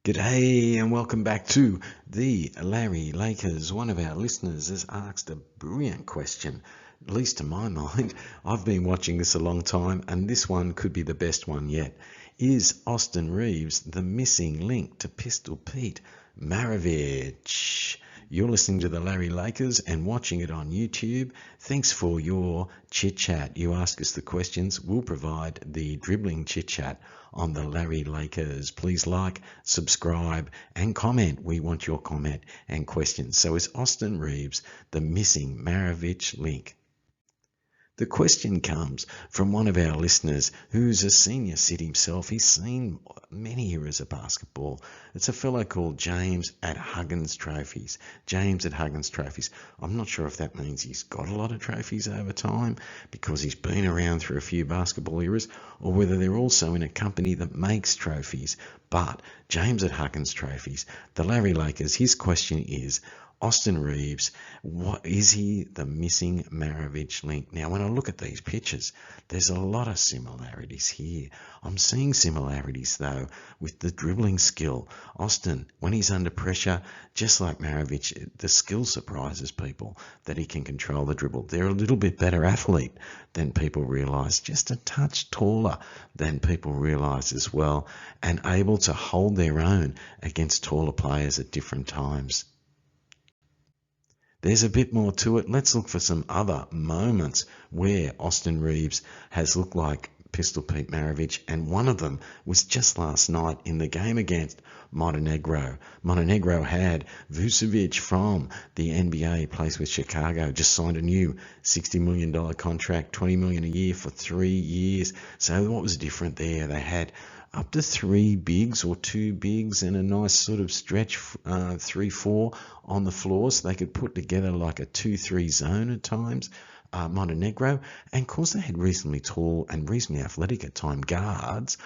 G'day and welcome back to the Larry Lakers. One of our listeners has asked a brilliant question, at least to my mind. I've been watching this a long time and this one could be the best one yet. Is Austin Reaves the missing link to Pistol Pete Maravich? You're listening to the Larry Lakers and watching it on YouTube. Thanks for your chit chat. You ask us the questions, we'll provide the dribbling chit chat on the Larry Lakers. Please like, subscribe, and comment. We want your comment and questions. So is Austin Reaves the missing Maravich link? The question comes from one of our listeners who's a senior cit himself. He's seen many eras of basketball. It's a fellow called James at Huggins Trophies. James at Huggins Trophies. I'm not sure if that means he's got a lot of trophies over time because he's been around through a few basketball eras, or whether they're also in a company that makes trophies. But James at Huggins Trophies, the Larry Lakers, his question is, Austin Reaves, what is he the missing Maravich link? Now, when I look at these pictures, there's a lot of similarities here. I'm seeing similarities, though, with the dribbling skill. Austin, when he's under pressure, just like Maravich, the skill surprises people that he can control the dribble. They're a little bit better athlete than people realise, just a touch taller than people realise as well, and able to hold their own against taller players at different times. There's a bit more to it. Let's look for some other moments where Austin Reaves has looked like Pistol Pete Maravich, and one of them was just last night in the game against Montenegro. Montenegro had Vucevic from the NBA, plays with Chicago, just signed a new $60 million contract, $20 million a year for 3 years. So what was different there? They had up to 3 bigs or 2 bigs and a nice sort of stretch 3-4 on the floor, so they could put together like a 2-3 zone at times. Montenegro, and of course they had reasonably tall and reasonably athletic at time guards.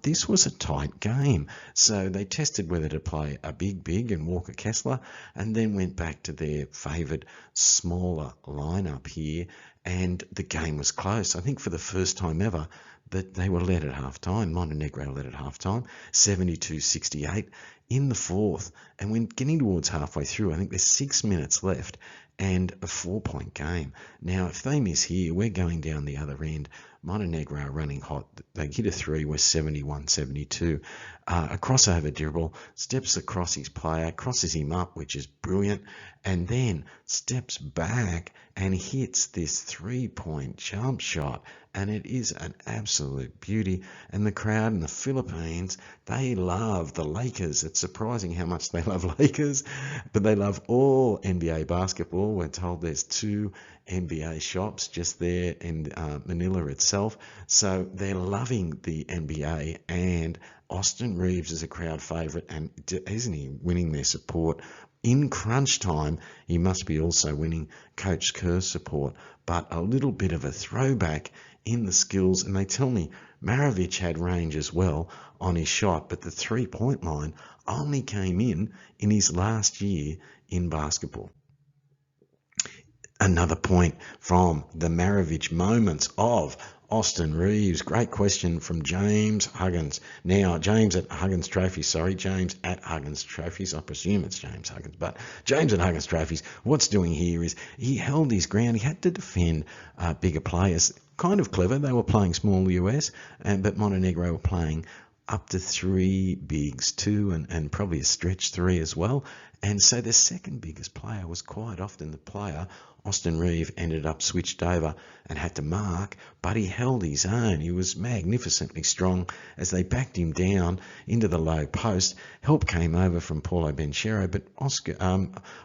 This was a tight game, so they tested whether to play a big and Walker Kessler, and then went back to their favoured smaller lineup here, and the game was close. I think for the first time ever that they were led at halftime. Montenegro led at halftime, 72-68 in the fourth, and when getting towards halfway through, I think there's 6 minutes left and a 4-point game. Now, if they miss here, we're going down the other end. Montenegro are running hot. They hit a 3, we're 71-72. A crossover dribble, steps across his player, crosses him up, which is brilliant, and then steps back and hits this 3-point jump shot, and it is an absolute beauty. And the crowd in the Philippines, they love the Lakers. It's surprising how much they love Lakers, but they love all NBA basketball. We're told there's 2 NBA shops just there in Manila itself, so they're loving the NBA, and Austin Reaves is a crowd favourite, and isn't he winning their support? In crunch time, he must be also winning Coach Kerr's support, but a little bit of a throwback in the skills, and they tell me Maravich had range as well on his shot, but the 3-point line only came in his last year in basketball. Another point from the Maravich moments of Austin Reaves. Great question from James Huggins. Now, James at Huggins Trophies, James at Huggins Trophies. I presume it's James Huggins, but James at Huggins Trophies, what's doing here is he held his ground. He had to defend bigger players. Kind of clever. They were playing small US, but Montenegro were playing up to 3 bigs, 2 and probably a stretch 3 as well. And so the second biggest player was quite often the player Austin Reaves ended up switched over and had to mark, but he held his own. He was magnificently strong as they backed him down into the low post. Help came over from Paulo Banchero, but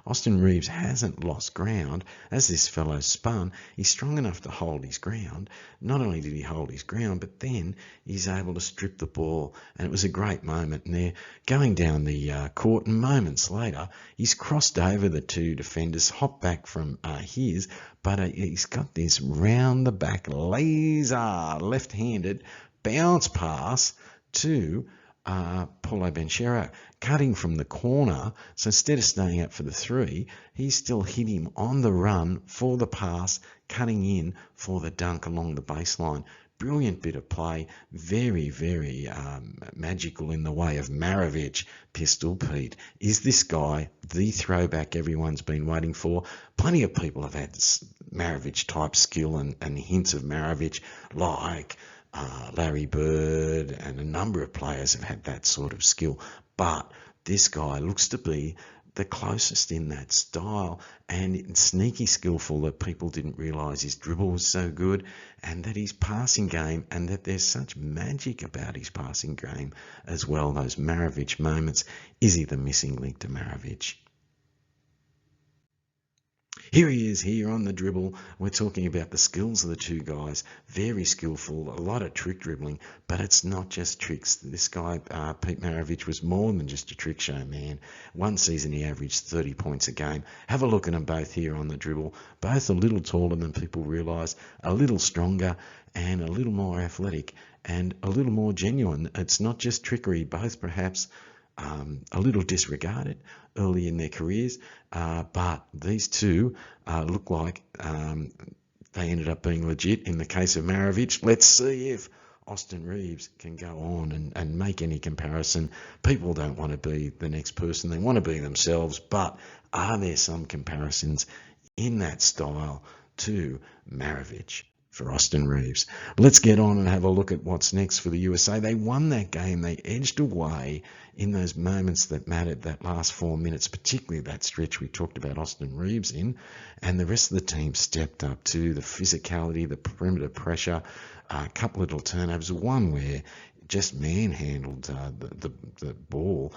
Austin Reaves hasn't lost ground. As this fellow spun, he's strong enough to hold his ground. Not only did he hold his ground, but then he's able to strip the ball, and it was a great moment. And they're going down the court, and moments later, he's crossed over the 2 defenders, hopped back from his, but he's got this round the back laser left-handed bounce pass to Paulo Banchero, cutting from the corner. So instead of staying up for the 3, he still hit him on the run for the pass, cutting in for the dunk along the baseline. Brilliant bit of play, very, very magical in the way of Maravich. Pistol Pete, is this guy the throwback everyone's been waiting for? Plenty of people have had Maravich type skill and hints of Maravich, like Larry Bird, and a number of players have had that sort of skill. But this guy looks to be the closest in that style, and sneaky skillful, that people didn't realise his dribble was so good, and that his passing game, and that there's such magic about his passing game as well, those Maravich moments. Is he the missing link to Maravich? Here he is, here on the dribble. We're talking about the skills of the two guys. Very skillful, a lot of trick dribbling, but it's not just tricks. This guy, Pete Maravich, was more than just a trick show man. One season he averaged 30 points a game. Have a look at them both here on the dribble. Both a little taller than people realise, a little stronger, and a little more athletic, and a little more genuine. It's not just trickery, both perhaps a little disregarded early in their careers, but these two look like they ended up being legit in the case of Maravich. Let's see if Austin Reaves can go on and make any comparison. People don't want to be the next person, they want to be themselves, but are there some comparisons in that style to Maravich? For Austin Reaves. Let's get on and have a look at what's next for the USA. They won that game. They edged away in those moments that mattered, that last 4 minutes, particularly that stretch we talked about Austin Reaves in, and the rest of the team stepped up to the physicality, the perimeter pressure, a couple little turnovers, one where just manhandled the ball.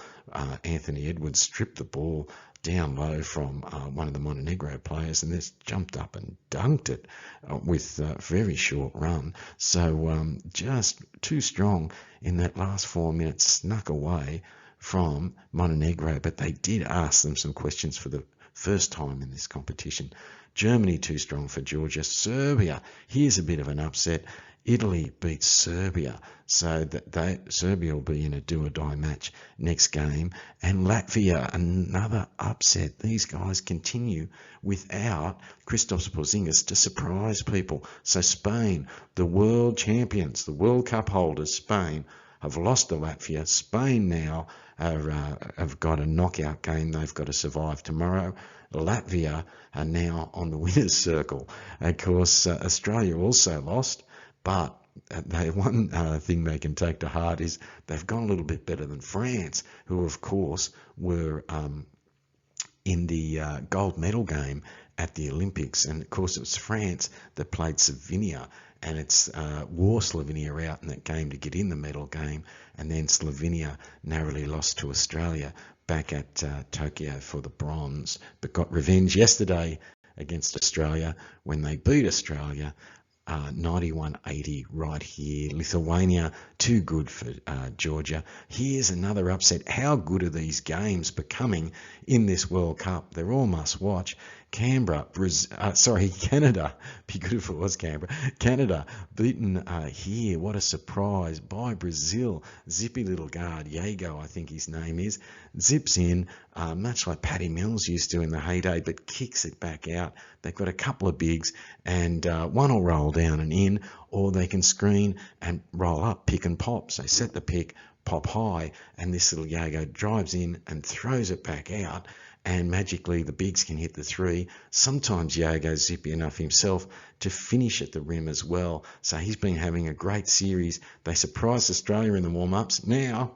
Anthony Edwards stripped the ball down low from one of the Montenegro players, and just jumped up and dunked it with a very short run. So just too strong in that last 4 minutes, snuck away from Montenegro, but they did ask them some questions for the first time in this competition. Germany too strong for Georgia. Serbia, here's a bit of an upset. Italy beats Serbia, so that Serbia will be in a do-or-die match next game. And Latvia, another upset. These guys continue without Christoph Porzingis to surprise people. So Spain, the world champions, the World Cup holders, Spain, have lost to Latvia. Spain now have got a knockout game they've got to survive tomorrow. Latvia are now on the winner's circle. Of course, Australia also lost. But one thing they can take to heart is they've gone a little bit better than France, who, of course, were in the gold medal game at the Olympics. And, of course, it was France that played Slovenia, and it's wore Slovenia out in that game to get in the medal game. And then Slovenia narrowly lost to Australia back at Tokyo for the bronze, but got revenge yesterday against Australia when they beat Australia 91-80 right here. Lithuania, too good for Georgia. Here's another upset. How good are these games becoming in this World Cup? They're all must watch. Canada. Be good if it was Canberra. Canada beaten here. What a surprise by Brazil. Zippy little guard, Yago, I think his name is, zips in, much like Patty Mills used to in the heyday, but kicks it back out. They've got a couple of bigs, and one will roll down and in, or they can screen and roll up, pick and pop. So set the pick, pop high, and this little Yago drives in and throws it back out. And magically the bigs can hit the three. Sometimes Yago's zippy enough himself to finish at the rim as well. So he's been having a great series. They surprised Australia in the warm-ups. Now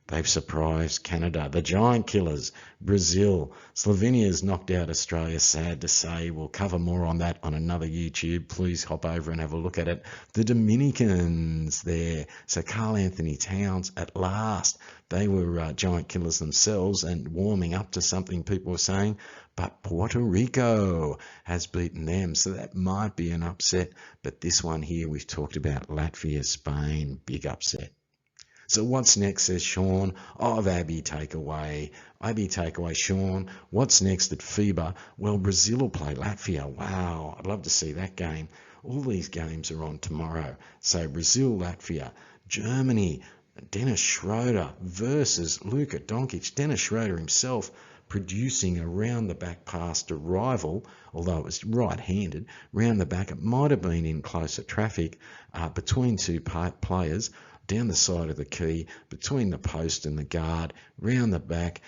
they've surprised Canada, the giant killers, Brazil. Slovenia's knocked out Australia, sad to say. We'll cover more on that on another YouTube. Please hop over and have a look at it. The Dominicans there. So Karl Anthony Towns at last. They were giant killers themselves and warming up to something people were saying. But Puerto Rico has beaten them. So that might be an upset. But this one here we've talked about, Latvia, Spain, big upset. So what's next, says Sean. Abby takeaway. Sean. What's next at FIBA? Well, Brazil will play Latvia. Wow, I'd love to see that game. All these games are on tomorrow. So Brazil, Latvia, Germany, Dennis Schroeder versus Luka Doncic. Dennis Schroeder himself producing a round-the-back pass to rival, although it was right-handed, round the back. It might have been in closer traffic between two players, down the side of the key, between the post and the guard, round the back.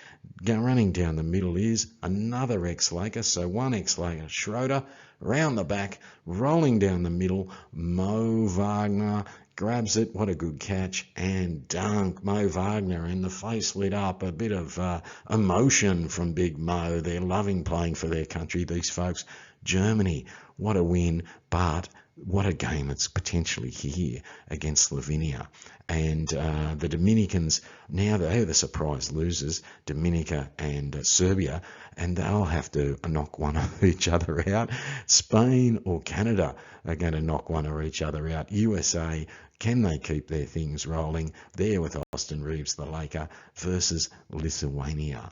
Running down the middle is another ex-Laker, so one ex-Laker, Schroeder, round the back, rolling down the middle, Mo Wagner grabs it, what a good catch, and dunk, Mo Wagner, and the face lit up, a bit of emotion from Big Mo. They're loving playing for their country, these folks. Germany, what a win, but what a game it's potentially here against Slovenia. And the Dominicans, now they're the surprise losers, Dominica and Serbia, and they'll have to knock one of each other out. Spain or Canada are going to knock one of each other out. USA, can they keep their things rolling? There with Austin Reaves, the Laker, versus Lithuania.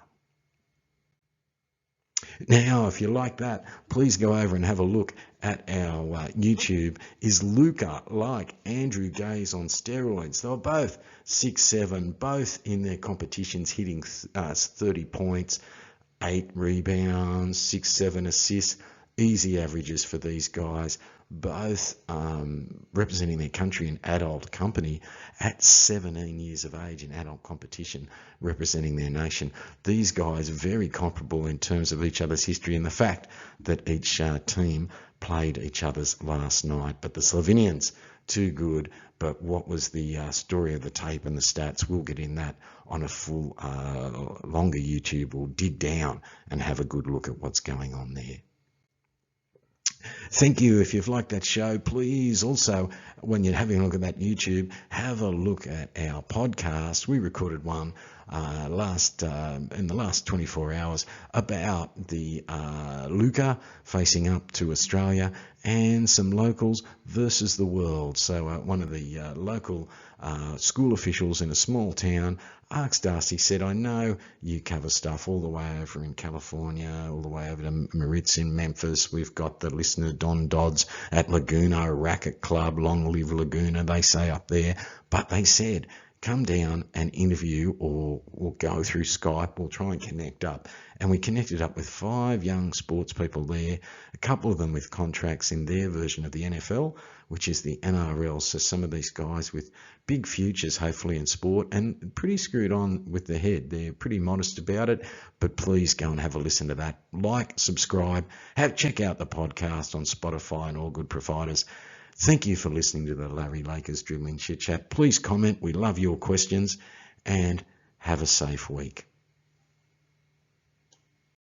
Now, if you like that, please go over and have a look at our YouTube. Is Luka like Andrew Gaze on steroids? They were both 6'7", both in their competitions hitting 30 points, 8 rebounds, 6-7 assists. Easy averages for these guys, both representing their country in adult company at 17 years of age in adult competition, representing their nation. These guys are very comparable in terms of each other's history and the fact that each team played each other's last night. But the Slovenians, too good. But what was the story of the tape and the stats? We'll get in that on a full, longer YouTube. We'll dig down and have a good look at what's going on there. Thank you. If you've liked that show, please also, when you're having a look at that YouTube, have a look at our podcast. We recorded one in the last 24 hours about the Luka facing up to Australia and some locals versus the world. So one of the local school officials in a small town asked us, he said, I know you cover stuff all the way over in California, all the way over to Maritz in Memphis. We've got the listener Don Dodds at Laguna, Racket Club, Long Live Laguna, they say up there. But they said, come down and interview, or we'll go through Skype, we'll try and connect up. And we connected up with 5 young sports people there, a couple of them with contracts in their version of the NFL, which is the NRL. So some of these guys with big futures, hopefully, in sport, and pretty screwed on with the head. They're pretty modest about it, but please go and have a listen to that. Like, subscribe, check out the podcast on Spotify and all good providers. Thank you for listening to the Larry Lakers Dribbling Chit Chat. Please comment. We love your questions, and have a safe week.